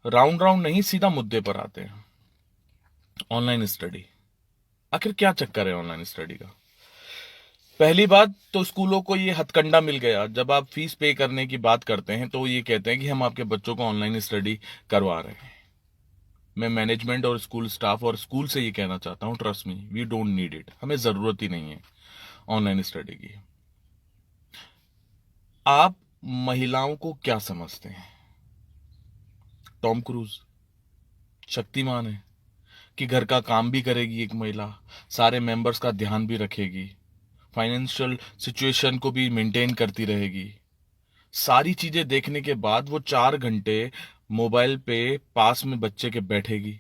Round round नहीं, सीधा मुद्दे पर आते हैं। ऑनलाइन स्टडी, आखिर क्या चक्कर है ऑनलाइन स्टडी का? पहली बात तो स्कूलों को ये हथकंडा मिल गया, जब आप फीस पे करने की बात करते हैं तो ये कहते हैं कि हम आपके बच्चों को ऑनलाइन स्टडी करवा रहे हैं। मैं मैनेजमेंट और स्कूल स्टाफ और स्कूल से ये कहना चाहता हूं, trust me, we don't need it. हमें जरूरत ही नहीं है ऑनलाइन स्टडी की। आप महिलाओं को क्या समझते हैं? टॉम क्रूज, शक्तिमान है कि घर का काम भी करेगी एक महिला, सारे मेंबर्स का ध्यान भी रखेगी, फाइनेंशियल सिचुएशन को भी मेंटेन करती रहेगी। सारी चीजें देखने के बाद वो 4 घंटे मोबाइल पे पास में बच्चे के बैठेगी,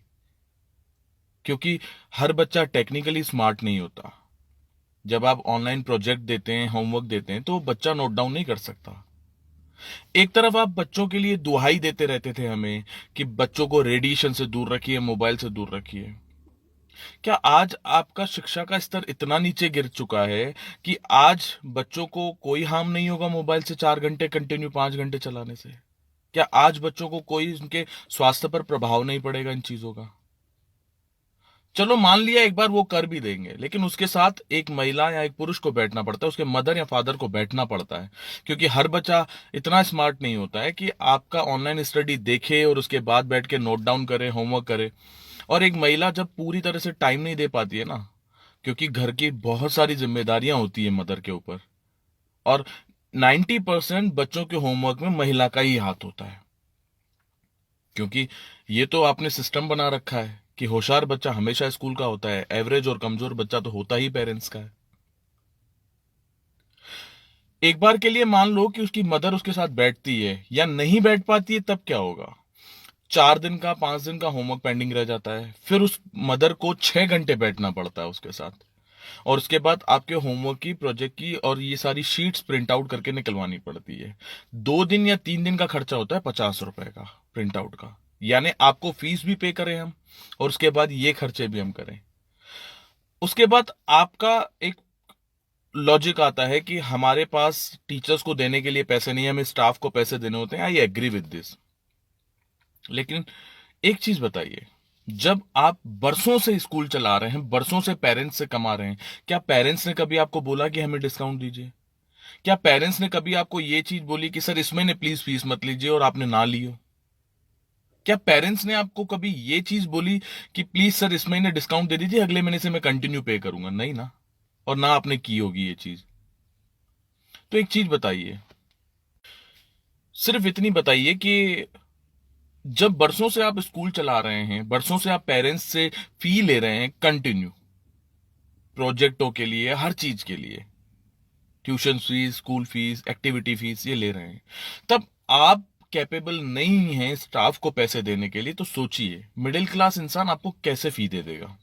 क्योंकि हर बच्चा टेक्निकली स्मार्ट नहीं होता। जब आप ऑनलाइन प्रोजेक्ट देते हैं, होमवर्क देते हैं, तो बच्चा नोट डाउन नहीं कर सकता। एक तरफ आप बच्चों के लिए दुहाई देते रहते थे हमें कि बच्चों को रेडिएशन से दूर रखिए, मोबाइल से दूर रखिए। क्या आज आपका शिक्षा का स्तर इतना नीचे गिर चुका है कि आज बच्चों को कोई हार्म नहीं होगा मोबाइल से 4 घंटे कंटिन्यू, 5 घंटे चलाने से? क्या आज बच्चों को कोई उनके स्वास्थ्य पर प्रभाव नहीं पड़ेगा इन चीजों का? चलो मान लिया एक बार वो कर भी देंगे, लेकिन उसके साथ एक महिला या एक पुरुष को बैठना पड़ता है, उसके मदर या फादर को बैठना पड़ता है, क्योंकि हर बच्चा इतना स्मार्ट नहीं होता है कि आपका ऑनलाइन स्टडी देखे और उसके बाद बैठ के नोट डाउन करे, होमवर्क करे। और एक महिला जब पूरी तरह से टाइम नहीं दे पाती है ना, क्योंकि घर की बहुत सारी जिम्मेदारियां होती है मदर के ऊपर, और 90% बच्चों के होमवर्क में महिला का ही हाथ होता है, क्योंकि ये तो आपने सिस्टम बना रखा है कि होशियार बच्चा हमेशा स्कूल का होता है, एवरेज और कमजोर बच्चा तो होता ही पेरेंट्स का है। एक बार के लिए मान लो कि उसकी मदर उसके साथ बैठती है या नहीं बैठ पाती है, तब क्या होगा? 4 दिन का, 5 दिन का होमवर्क पेंडिंग रह जाता है, फिर उस मदर को 6 घंटे बैठना पड़ता है उसके साथ, और उसके बाद आपके होमवर्क की, प्रोजेक्ट की और ये सारी शीट्स प्रिंट आउट करके निकलवानी पड़ती है। 2 दिन या 3 दिन का खर्चा होता है 50 रुपए का प्रिंट आउट का। यानी आपको फीस भी पे करें हम, और उसके बाद ये खर्चे भी हम करें। उसके बाद आपका एक लॉजिक आता है कि हमारे पास टीचर्स को देने के लिए पैसे नहीं है, हमें स्टाफ को पैसे देने होते हैं। I agree with this. लेकिन एक चीज बताइए, जब आप बरसों से स्कूल चला रहे हैं, बरसों से पेरेंट्स से कमा रहे हैं, क्या पेरेंट्स ने कभी आपको बोला कि हमें डिस्काउंट दीजिए? क्या पेरेंट्स ने कभी आपको ये चीज बोली कि सर इस महीने प्लीज फीस मत लीजिए, और आपने ना ली हो? क्या पेरेंट्स ने आपको कभी ये चीज बोली कि प्लीज सर इस महीने डिस्काउंट दे दीजिए, अगले महीने से मैं कंटिन्यू पे करूंगा? नहीं ना। और ना आपने की होगी ये चीज। तो एक चीज बताइए, सिर्फ इतनी बताइए कि जब बरसों से आप स्कूल चला रहे हैं, बरसों से आप पेरेंट्स से फी ले रहे हैं कंटिन्यू, प्रोजेक्टों के लिए, हर चीज के लिए, tuition fees, school fees, activity fees ये ले रहे हैं, तब आप कैपेबल नहीं हैं स्टाफ को पैसे देने के लिए, तो सोचिए मिडिल क्लास इंसान आपको कैसे फी दे देगा?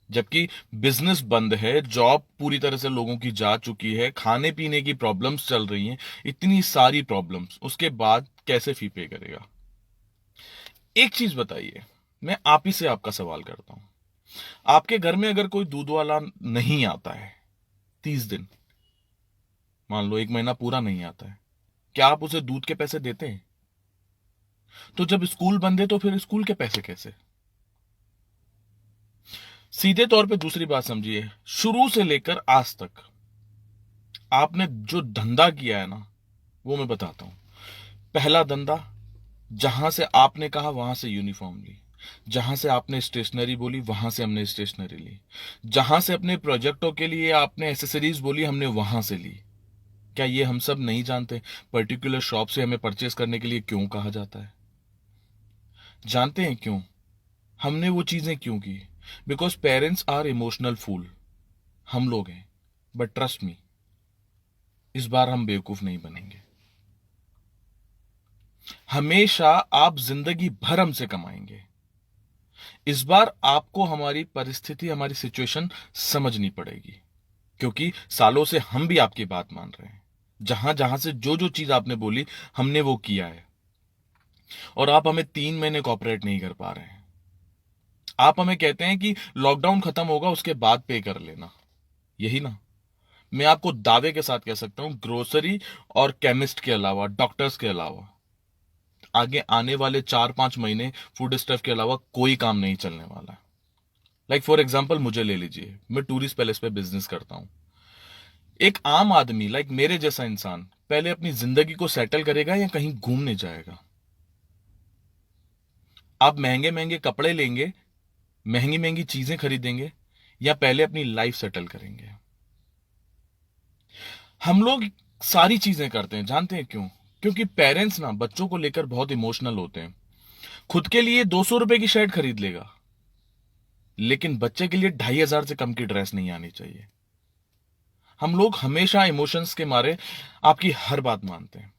जबकि बिजनेस बंद है, जॉब पूरी तरह से लोगों की जा चुकी है, खाने पीने की प्रॉब्लम्स चल रही हैं, इतनी सारी प्रॉब्लम्स, उसके बाद कैसे फी पे करेगा? एक चीज बताइए, मैं आप ही से आपका सवाल करता हूं, आपके घर में अगर कोई दूध वाला नहीं आता है 30 दिन, मान लो 1 महीना पूरा नहीं आता है, क्या आप उसे दूध के पैसे देते हैं? तो जब स्कूल बंद है तो फिर स्कूल के पैसे कैसे? सीधे तौर पे दूसरी बात समझिए, शुरू से लेकर आज तक आपने जो धंधा किया है ना, वो मैं बताता हूं। पहला धंधा, जहां से आपने कहा वहां से यूनिफॉर्म ली, जहां से आपने स्टेशनरी बोली वहां से हमने स्टेशनरी ली, जहां से अपने प्रोजेक्टों के लिए आपने एसेसरीज बोली हमने वहां से ली। क्या ये हम सब नहीं जानते पर्टिकुलर शॉप से हमें परचेस करने के लिए क्यों कहा जाता है? जानते हैं क्यों हमने वो चीजें क्यों की? Because parents are emotional fool, हम लोग हैं। बट ट्रस्ट मी, इस बार हम बेवकूफ नहीं बनेंगे। हमेशा आप जिंदगी भर हमसे कमाएंगे। इस बार आपको हमारी परिस्थिति, हमारी सिचुएशन समझनी पड़ेगी, क्योंकि सालों से हम भी आपकी बात मान रहे हैं। जहां जहां से जो जो चीज आपने बोली हमने वो किया है, और आप हमें 3 महीने कॉपरेट नहीं कर पा रहे हैं। आप हमें कहते हैं कि लॉकडाउन खत्म होगा उसके बाद पे कर लेना, यही ना? मैं आपको दावे के साथ कह सकता हूं, ग्रोसरी और केमिस्ट के अलावा, डॉक्टर्स के अलावा, आगे आने वाले 4-5 महीने फूड स्टफ के अलावा कोई काम नहीं चलने वाला। लाइक फॉर एग्जाम्पल मुझे ले लीजिए, मैं टूरिस्ट पैलेस पे बिजनेस करता हूं। एक आम आदमी लाइक मेरे जैसा इंसान पहले अपनी जिंदगी को सेटल करेगा या कहीं घूमने जाएगा? आप महंगे महंगे कपड़े लेंगे, महंगी महंगी चीजें खरीदेंगे, या पहले अपनी लाइफ सेटल करेंगे? हम लोग सारी चीजें करते हैं, जानते हैं क्यों? क्योंकि पेरेंट्स ना बच्चों को लेकर बहुत इमोशनल होते हैं। खुद के लिए 200 रुपए की शर्ट खरीद लेगा, लेकिन बच्चे के लिए 2,500 से कम की ड्रेस नहीं आनी चाहिए। हम लोग हमेशा इमोशंस के मारे आपकी हर बात मानते हैं,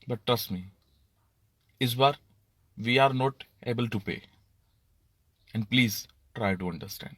बट ट्रस्ट मी, इस बार we are not able to pay, and please try to understand.